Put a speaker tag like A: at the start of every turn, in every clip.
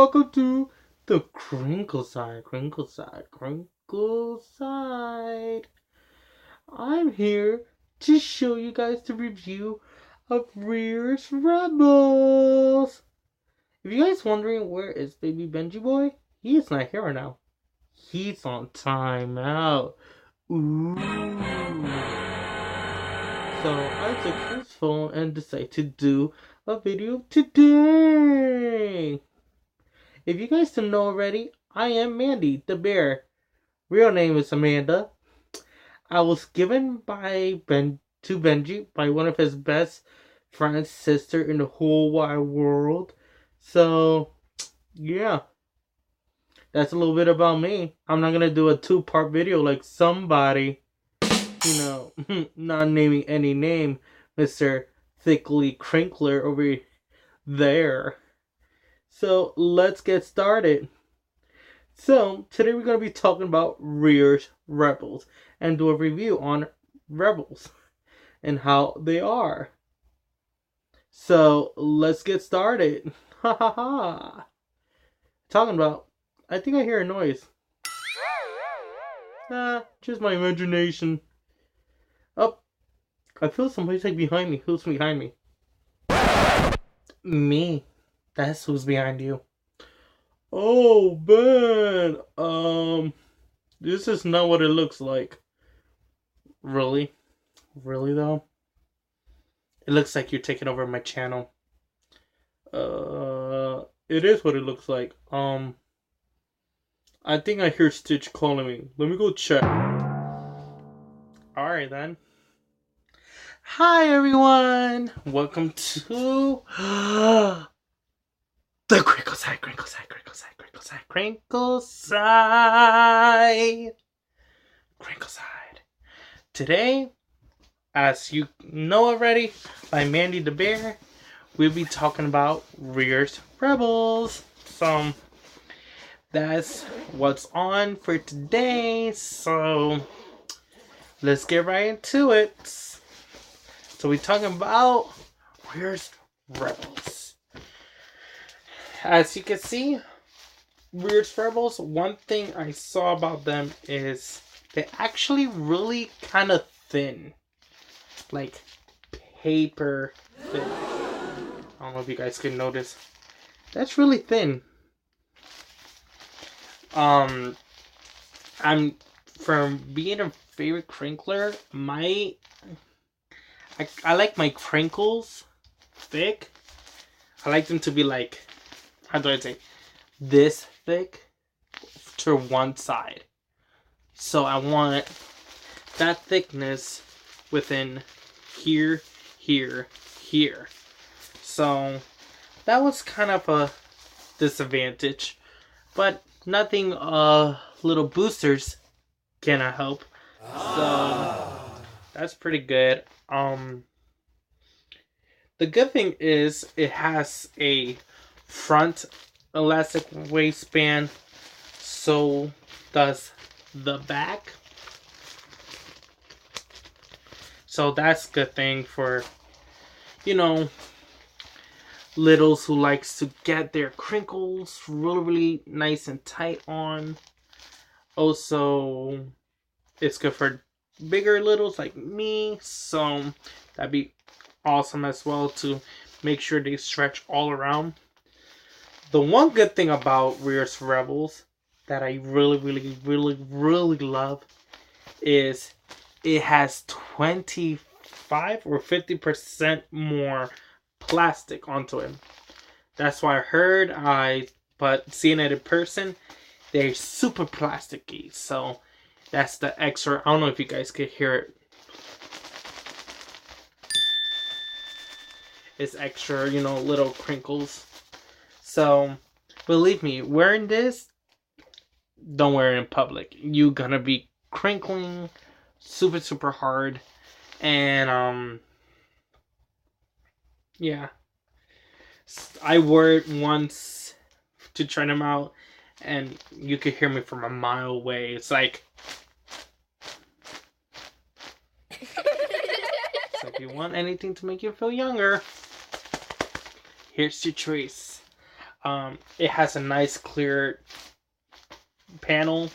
A: welcome to the crinkle side. I'm here to show you guys the review of Rearz Rebels. If you guys wondering where is baby benjieboy, he is not here right now. He's on timeout. Ooh. So I took his phone and decided to do a video today. If you guys don't know already, I am Mandy, the bear. Real name is Amanda. I was given by Benji by one of his best friend's sister in the whole wide world. So, yeah. That's a little bit about me. I'm not gonna do a 2-part video like somebody, not naming any name, Mr. Thickly Crinkler over there. So, let's get started. So, today we're going to be talking about Rearz Rebels and do a review on Rebels and how they are. So, let's get started. Ha ha ha. Talking about, I think I hear a noise. Just my imagination. Oh, I feel somebody's like behind me. Who's behind me? Me. That's who's behind you. Oh, Ben. This is not what it looks like. Really? Really, though? It looks like you're taking over my channel. It is what it looks like. I think I hear Stitch calling me. Let me go check. Alright, then. Hi, everyone! Welcome to... the crinkle side. Today, as you know already, by Mandy the Bear, we'll be talking about Rearz Rebels. So, that's what's on for today. So, let's get right into it. So, we're talking about Rearz Rebels. As you can see, Rearz Rebels, one thing I saw about them is they're actually really kind of thin. Like, paper thin. I don't know if you guys can notice. That's really thin. I'm, from being a favorite crinkler, I like my crinkles thick. I like them to be like, how do I say, this thick to one side. So I want that thickness within here. So that was kind of a disadvantage, but nothing little boosters cannot help. So that's pretty good. The good thing is it has a front elastic waistband, so does the back. So that's a good thing for, littles who likes to get their crinkles really nice and tight on. Also, it's good for bigger littles like me, so that'd be awesome as well to make sure they stretch all around. The one good thing about Rearz Rebels that I really love is it has 25 or 50% more plastic onto it. That's what I heard. But seeing it in person, they're super plasticky. So that's the extra. I don't know if you guys can hear it. It's extra, little crinkles. So, believe me, wearing this, don't wear it in public. You're gonna be crinkling super hard. And, yeah. I wore it once to try them out, and you could hear me from a mile away. It's like... So if you want anything to make you feel younger, here's your choice. It has a nice clear panel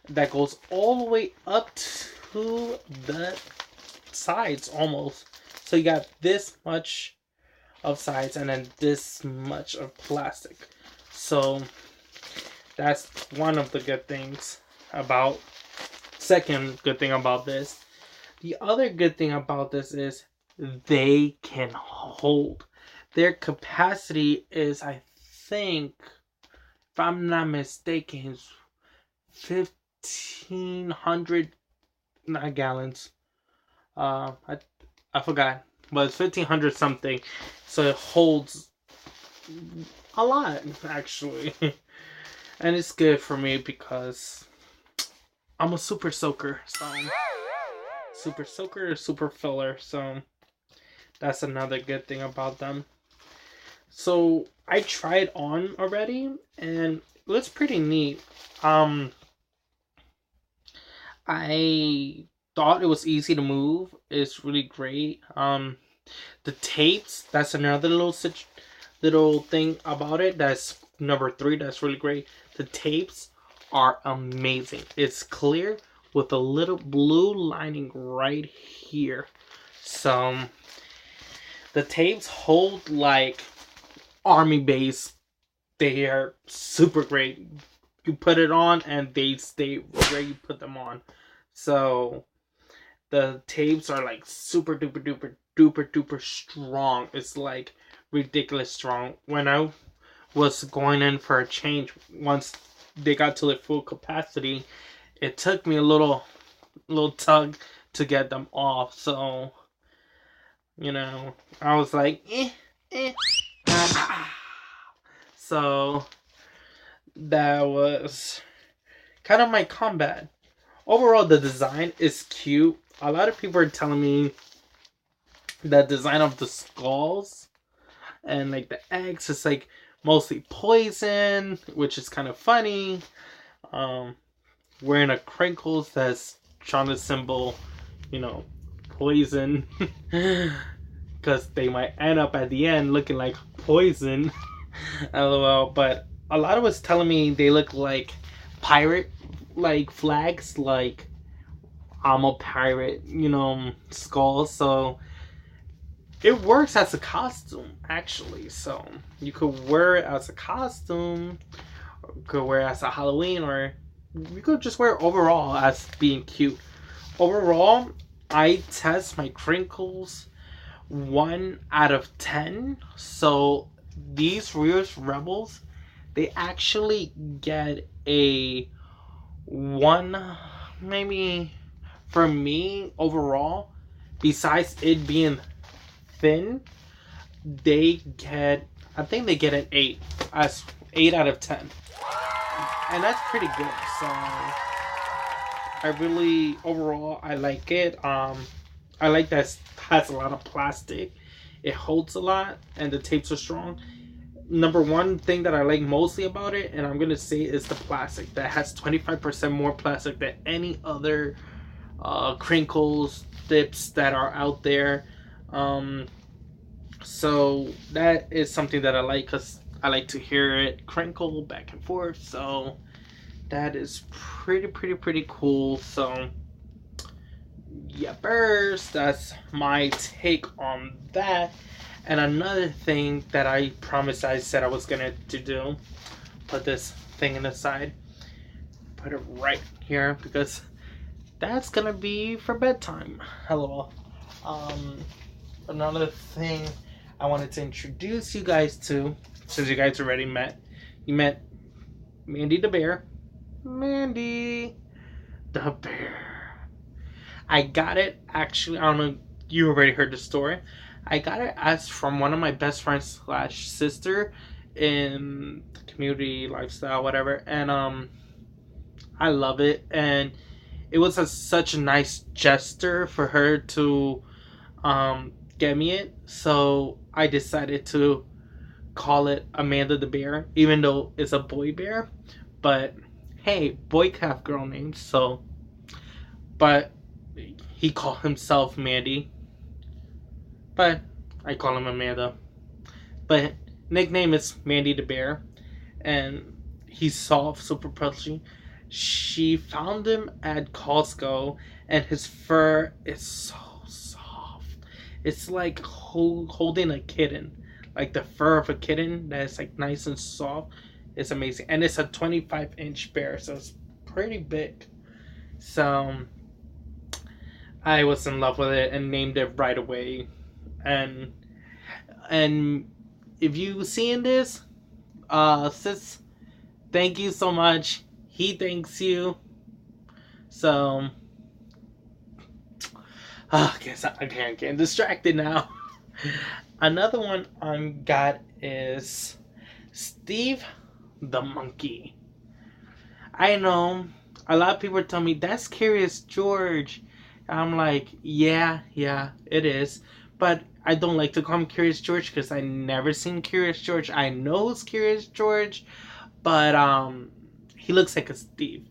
A: that goes all the way up to the sides almost. So you got this much of sides and then this much of plastic. So that's one of the good things about, second good thing about this. The other good thing about this is they can hold. Their capacity is, I think, if I'm not mistaken, is 1,500, not gallons. I forgot, but it's 1,500 something. So it holds a lot, actually. And it's good for me because I'm a super soaker. So super soaker or super filler. So that's another good thing about them. So I tried on already and it was pretty neat. I thought it was easy to move. It's really great. The tapes, that's another little thing about it. That's number 3. That's really great. The tapes are amazing. It's clear with a little blue lining right here. So the tapes hold like army base. They are super great. You put it on and they stay where you put them on. So the tapes are like super duper duper duper duper strong. It's like ridiculous strong. When I was going in for a change, once they got to their full capacity, it took me a little tug to get them off. So, you know, I was like, So that was kind of my combat. Overall, the design is cute. A lot of people are telling me the design of the skulls and like the eggs is like mostly poison, which is kind of funny. Wearing a crinkles that's trying to symbol, you know, poison. Because they might end up at the end looking like poison. LOL. But a lot of us telling me they look like pirate like flags, like I'm a pirate, you know, skulls. So it works as a costume actually. So you could wear it as a costume, or you could wear it as a Halloween, or you could just wear it overall as being cute. Overall, I test my crinkles 1 out of 10. So these Rearz Rebels, they actually get a 1, maybe, for me overall. Besides it being thin, they get, I think they get an 8, as 8 out of 10, and that's pretty good. So I really, overall, I like it. I like that it has a lot of plastic. It holds a lot, and the tapes are strong. Number one thing that I like mostly about it, and I'm gonna say, is the plastic. That has 25% more plastic than any other crinkles dips that are out there. So that is something that I like, because I like to hear it crinkle back and forth. So that is pretty cool. So yepers, that's my take on that. And another thing that I promised I said I was gonna do, put this thing in the side, put it right here, because that's gonna be for bedtime. Hello. Another thing I wanted to introduce you guys to, since you guys already met, you met Mandy the bear. Mandy the bear. I got it, actually, I don't know, you already heard the story. I got it as from one of my best friends / sister in the community lifestyle, whatever. And I love it, and it was such a nice gesture for her to get me it. So I decided to call it Amanda the bear, even though it's a boy bear. But hey, boy can have girl names. So, but he called himself Mandy, but I call him Amanda. But nickname is Mandy the Bear, and he's soft, super pudgy. She found him at Costco, and his fur is so soft. It's like holding a kitten, like the fur of a kitten that's like nice and soft. It's amazing, and it's a 25-inch bear, so it's pretty big. So I was in love with it and named it right away. And and if you seeing this, sis, thank you so much. He thanks you. So I guess I can't get distracted now. Another one I got is Steve the Monkey. I know a lot of people tell me that's Curious George. I'm like, yeah, it is. But I don't like to call him Curious George because I never seen Curious George. I know it's Curious George, but he looks like a Steve.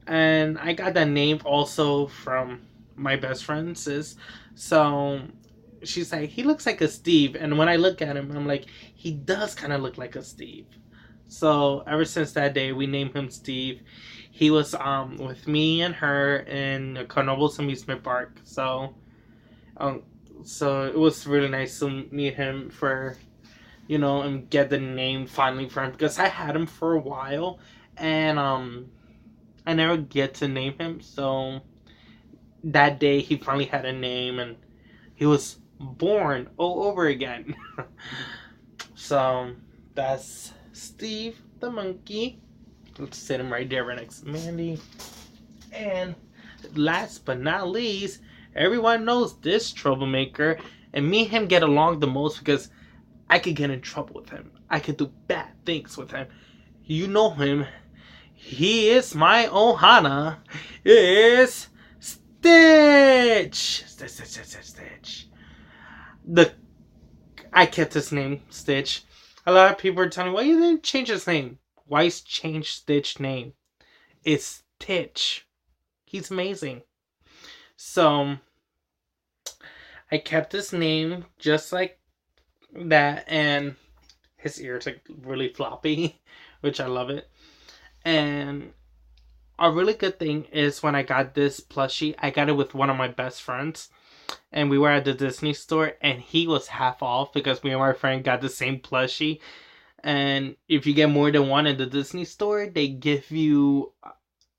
A: And I got that name also from my best friend, sis. So she's like, he looks like a Steve. And when I look at him, I'm like, he does kind of look like a Steve. So ever since that day, we named him Steve. He was with me and her in Carnival's amusement park. So it was really nice to meet him for, and get the name finally for him, because I had him for a while, and I never get to name him. So that day he finally had a name, and he was born all over again. So that's Steve the Monkey. Let's sit him right there right next to Mandy. And last but not least, everyone knows this troublemaker, and me and him get along the most because I could get in trouble with him. I could do bad things with him. You know him. He is my Ohana. It's Stitch. Stitch. I kept his name, Stitch. A lot of people are telling me, why you didn't change his name? Why change Stitch's name? It's Stitch. He's amazing. So I kept his name just like that, and his ears are really floppy, which I love it. And a really good thing is when I got this plushie, I got it with one of my best friends. And we were at the Disney store, and he was half off because me and my friend got the same plushie. And if you get more than one in the Disney store, they give you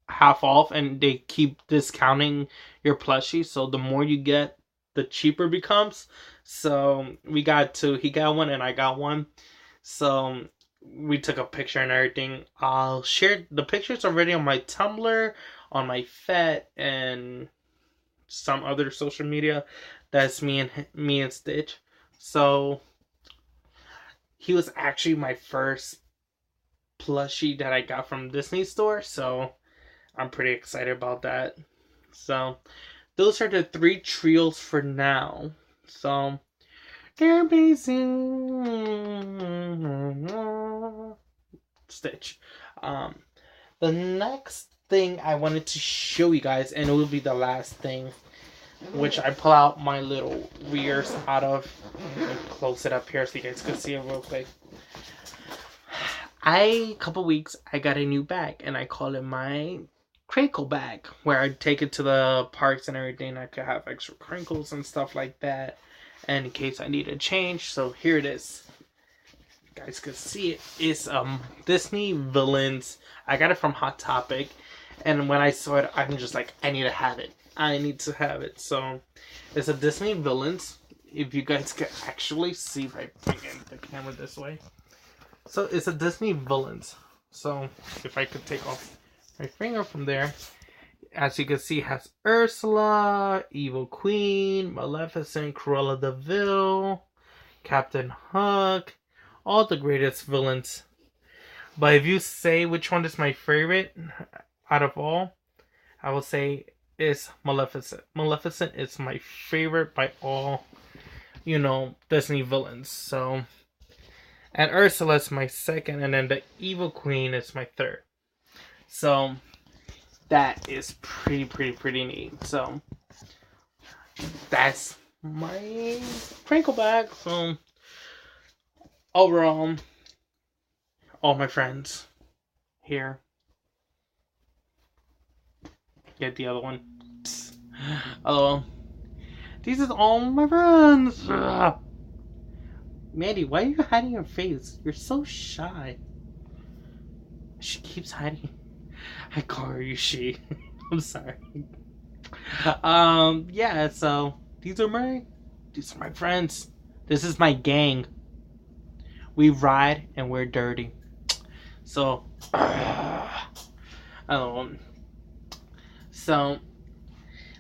A: half off, and they keep discounting your plushie. So the more you get, the cheaper it becomes. So we got two. He got one and I got one. So we took a picture and everything. I'll share the pictures already on my Tumblr, on my Fet, and some other social media. That's me and Stitch. So he was actually my first plushie that I got from Disney store, so I'm pretty excited about that. So those are the 3 trios for now. So they're amazing. Stitch. The next thing I wanted to show you guys, and it will be the last thing, which I pull out my little Rearz out of. Let me close it up here so you guys can see it real quick. A couple weeks, I got a new bag, and I call it my crinkle bag, where I take it to the parks and everything. I could have extra crinkles and stuff like that, and in case I need a change. So here it is. You guys can see it. It's Disney Villains. I got it from Hot Topic, and when I saw it, I'm just like, I need to have it. I need to have it. So it's a Disney Villains. If you guys can actually see, if I bring the camera this way. So it's a Disney Villains. So if I could take off my finger from there, as you can see, it has Ursula, Evil Queen, Maleficent, Cruella de Vil, Captain Hook, all the greatest villains. But if you say which one is my favorite out of all, I will say it's Maleficent. Maleficent is my favorite by all, Disney villains. So, and Ursula is my second, and then the Evil Queen is my third. So that is pretty neat. So that's my crinkle bag. So overall, all my friends here. Get the other one. Psst. Oh, these are all my friends. Ugh. Mandy, why are you hiding your face? You're so shy. She keeps hiding. I call her you she. I'm sorry. Yeah, so these are my friends. This is my gang. We ride and we're dirty. So so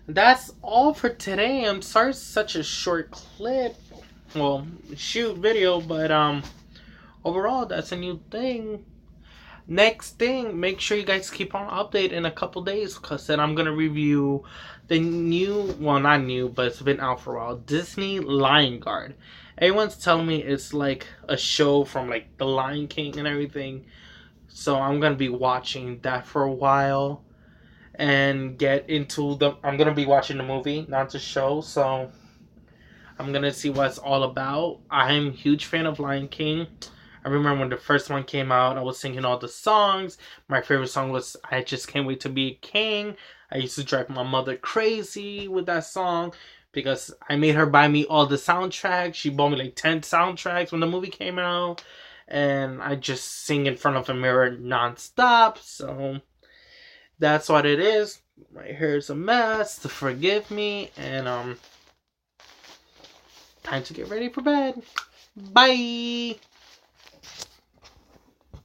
A: that's all for today. I'm sorry it's such a short clip. Well, shoot video, but overall that's a new thing. Next thing, make sure you guys keep on update in a couple days, because then I'm gonna review the new, well, not new, but it's been out for a while, Disney Lion Guard. Everyone's telling me it's like a show from like the Lion King and everything, so I'm gonna be watching that for a while and get into the. I'm gonna be watching the movie, not the show, so I'm gonna see what it's all about. I'm a huge fan of Lion King. I remember when the first one came out, I was singing all the songs. My favorite song was I Just Can't Wait to Be a King. I used to drive my mother crazy with that song because I made her buy me all the soundtracks. She bought me like 10 soundtracks when the movie came out. And I just sing in front of a mirror nonstop. So that's what it is. My hair is a mess. Forgive me. And time to get ready for bed. Bye!